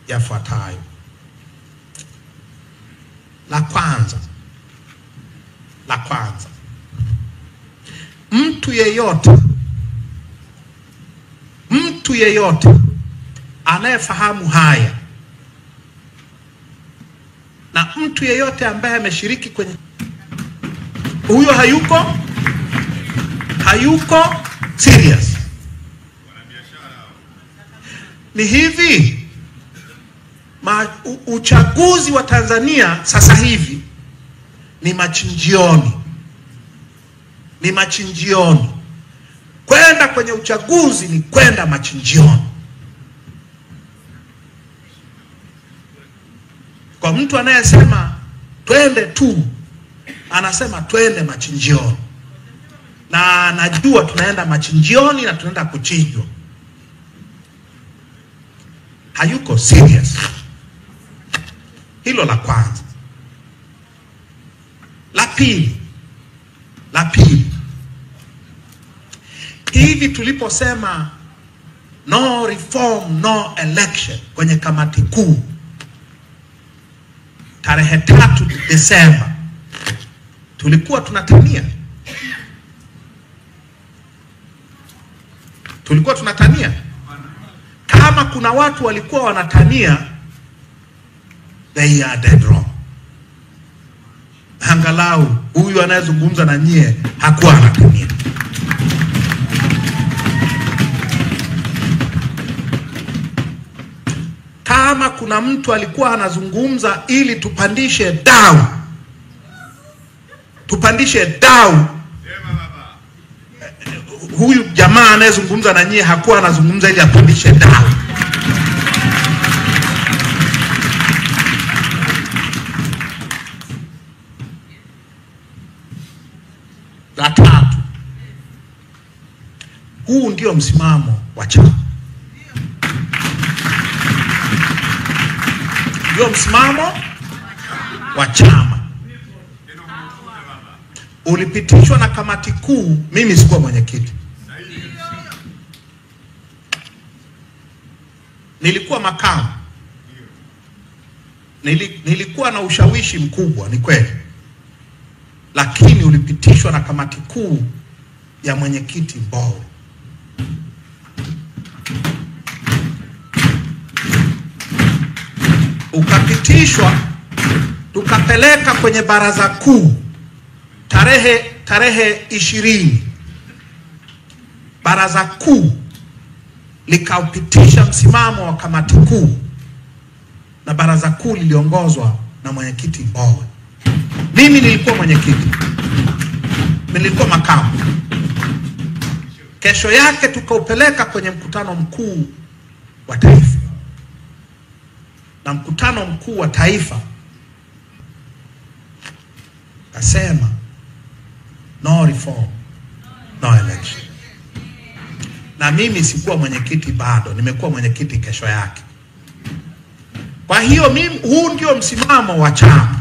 yafuatayo. La kwanza, mtu yeyote anayefahamu haya, na mtu yeyote ambaye ameshiriki kwenye huyo hayuko serious. Ni hivi, uchaguzi wa Tanzania sasa hivi ni machinjioni. Kwenda kwenye uchaguzi ni kwenda machinjioni. Kwa mtu anayesema twende tu, anasema twende machinjioni, na najua tunaenda machinjioni na tunaenda kuchinjwa. Hayuko serious. Hilo la kwanza. La pili, hivi tuliposema no reform no election kwenye kamati kuu tarehe 3 Desemba, tulikuwa tunatania. Kama kuna watu walikuwa wanatania, they are dead wrong. Angalau huyu anayezungumza na nyie hakuwa anatania. Kama kuna mtu alikuwa anazungumza ili tupandishe dau, huyu jamaa anayezungumza na nyie hakuwa anazungumza ili apandishe dau. La tatu, huu ndio msimamo wa chama. Ulipitishwa na kamati kuu. Mimi sikuwa mwenyekiti, nilikuwa makamu. Nilikuwa na ushawishi mkubwa, ni kweli, lakini ulipitishwa na kamati kuu ya mwenyekiti Mbowe. Ukapitishwa, tukapeleka kwenye baraza kuu tarehe 20. Baraza kuu likaupitisha msimamo wa kamati kuu, na baraza kuu liliongozwa na mwenyekiti Mbowe. Mimi nilikuwa mwenyekiti, nilikuwa makamu. Kesho yake tukaupeleka kwenye mkutano mkuu wa taifa, na mkutano mkuu wa taifa kasema no reform no election. Na mimi sikuwa mwenyekiti bado, nimekuwa mwenyekiti kesho yake. Kwa hiyo huu ndio msimamo wa chama.